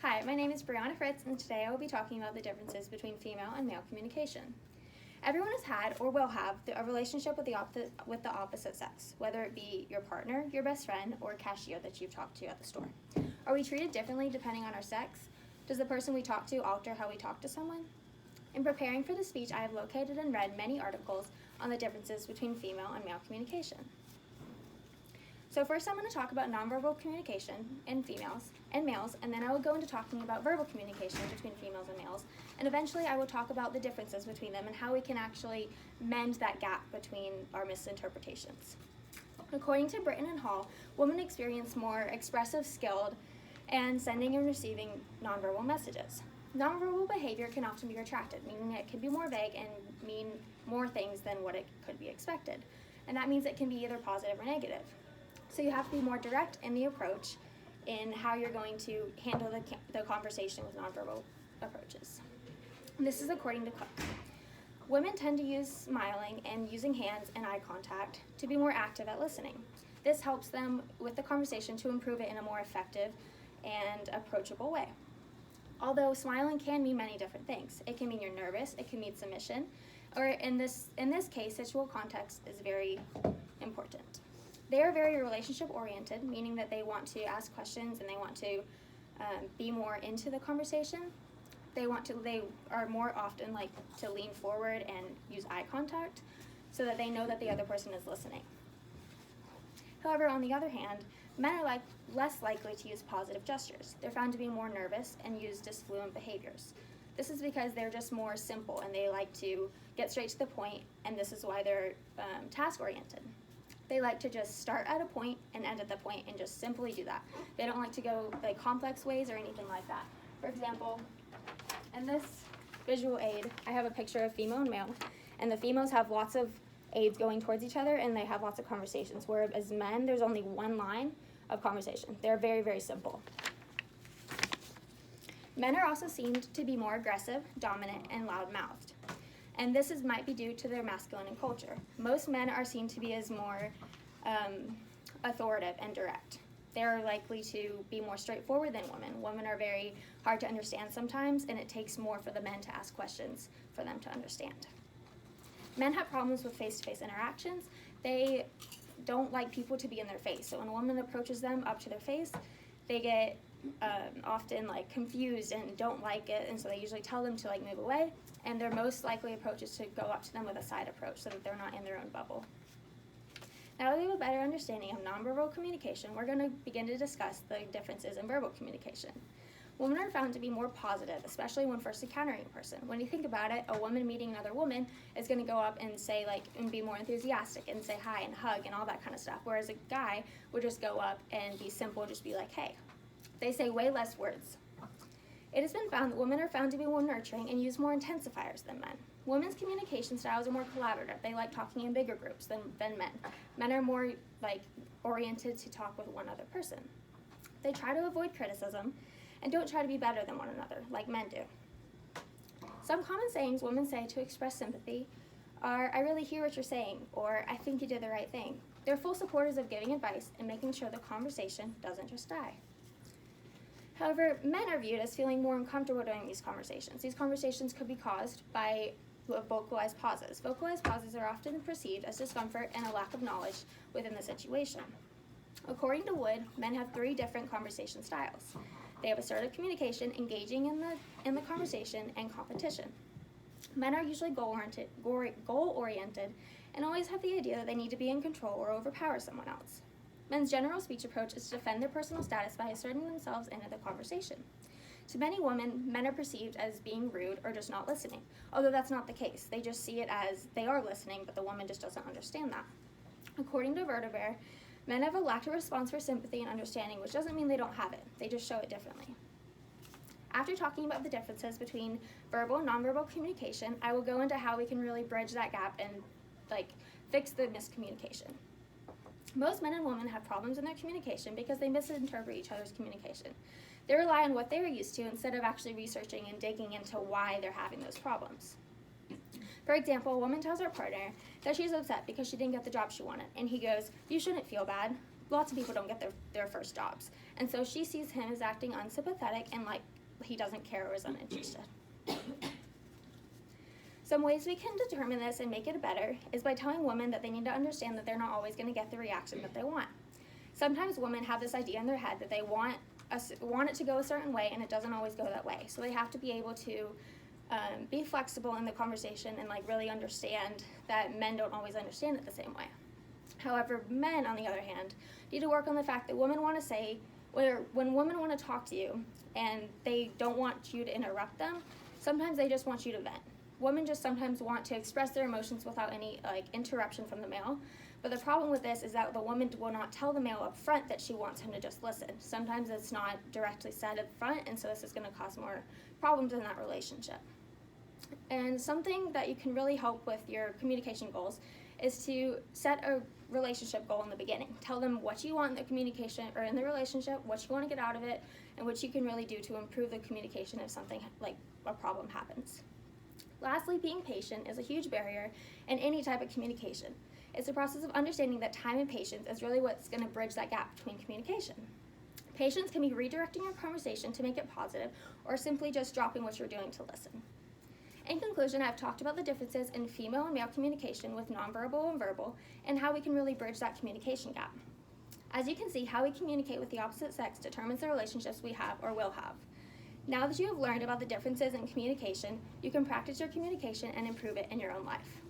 Hi, my name is Brianna Fritz, and today I will be talking about the differences between female and male communication. Everyone has had or will have a relationship with the opposite sex, whether it be your partner, your best friend, or a cashier that you've talked to at the store. Are we treated differently depending on our sex? Does the person we talk to alter how we talk to someone? In preparing for the speech, I have located and read many articles on the differences between female and male communication. So first I'm going to talk about nonverbal communication in females and males, and then I will go into talking about verbal communication between females and males, and eventually I will talk about the differences between them and how we can actually mend that gap between our misinterpretations. According to Britton and Hall, women experience more expressive, skilled, and sending and receiving nonverbal messages. Nonverbal behavior can often be retracted, meaning it can be more vague and mean more things than what it could be expected. And that means it can be either positive or negative. So you have to be more direct in the approach in how you're going to handle the conversation with nonverbal approaches. And this is according to Cook. Women tend to use smiling and using hands and eye contact to be more active at listening. This helps them with the conversation to improve it in a more effective and approachable way. Although smiling can mean many different things. It can mean you're nervous, it can mean submission, or in this case, sexual context is very important. They are very relationship-oriented, meaning that they want to ask questions and they want to be more into the conversation. They are more often like to lean forward and use eye contact so that they know that the other person is listening. However, on the other hand, men are less likely to use positive gestures. They're found to be more nervous and use disfluent behaviors. This is because they're just more simple and they like to get straight to the point, and this is why they're task-oriented. They like to just start at a point and end at the point and just simply do that. They don't like to go like complex ways or anything like that. For example, in this visual aid, I have a picture of female and male, and the females have lots of aids going towards each other and they have lots of conversations, whereas men, there's only one line of conversation. They're very, very simple. Men are also seen to be more aggressive, dominant, and loud-mouthed. And this might be due to their masculine culture. Most men are seen to be as more authoritative and direct. They're likely to be more straightforward than women. Women are very hard to understand sometimes, and it takes more for the men to ask questions for them to understand. Men have problems with face-to-face interactions. They don't like people to be in their face. So when a woman approaches them up to their face, they get often like confused and don't like it, and so they usually tell them to like move away, and their most likely approach is to go up to them with a side approach so that they're not in their own bubble. Now that we have a better understanding of nonverbal communication, we're going to begin to discuss the differences in verbal communication. Women are found to be more positive, especially when first encountering a person. When you think about it, a woman meeting another woman is going to go up and say and be more enthusiastic and say hi and hug and all that kind of stuff, whereas a guy would just go up and be simple, just be like, hey. They say way less words. It has been found that women are found to be more nurturing and use more intensifiers than men. Women's communication styles are more collaborative. They like talking in bigger groups than men. Men are more oriented to talk with one other person. They try to avoid criticism and don't try to be better than one another like men do. Some common sayings women say to express sympathy are, I really hear what you're saying, or I think you did the right thing. They're full supporters of giving advice and making sure the conversation doesn't just die. However, men are viewed as feeling more uncomfortable during these conversations. These conversations could be caused by vocalized pauses. Vocalized pauses are often perceived as discomfort and a lack of knowledge within the situation. According to Wood, men have 3 different conversation styles. They have assertive communication, engaging in the conversation, and competition. Men are usually goal-oriented, and always have the idea that they need to be in control or overpower someone else. Men's general speech approach is to defend their personal status by asserting themselves into the conversation. To many women, men are perceived as being rude or just not listening, although that's not the case. They just see it as they are listening, but the woman just doesn't understand that. According to Vertebrate, men have a lack of response for sympathy and understanding, which doesn't mean they don't have it. They just show it differently. After talking about the differences between verbal and nonverbal communication, I will go into how we can really bridge that gap and fix the miscommunication. Most men and women have problems in their communication because they misinterpret each other's communication. They rely on what they are used to instead of actually researching and digging into why they're having those problems. For example, a woman tells her partner that she's upset because she didn't get the job she wanted, and he goes, "You shouldn't feel bad. Lots of people don't get their first jobs." And so she sees him as acting unsympathetic and like he doesn't care or is uninterested. Some ways we can determine this and make it better is by telling women that they need to understand that they're not always going to get the reaction that they want. Sometimes women have this idea in their head that they want it to go a certain way, and it doesn't always go that way. So they have to be able to be flexible in the conversation and like really understand that men don't always understand it the same way. However, men, on the other hand, need to work on the fact that women want to say, when women want to talk to you and they don't want you to interrupt them, sometimes they just want you to vent. Women just sometimes want to express their emotions without any like interruption from the male. But the problem with this is that the woman will not tell the male up front that she wants him to just listen. Sometimes it's not directly said up front, and so this is going to cause more problems in that relationship. And something that you can really help with your communication goals is to set a relationship goal in the beginning. Tell them what you want in the communication or in the relationship, what you want to get out of it, and what you can really do to improve the communication if something like a problem happens. Lastly, being patient is a huge barrier in any type of communication. It's a process of understanding that time and patience is really what's going to bridge that gap between communication. Patience can be redirecting your conversation to make it positive, or simply just dropping what you're doing to listen. In conclusion, I've talked about the differences in female and male communication with nonverbal and verbal, and how we can really bridge that communication gap. As you can see, how we communicate with the opposite sex determines the relationships we have or will have. Now that you have learned about the differences in communication, you can practice your communication and improve it in your own life.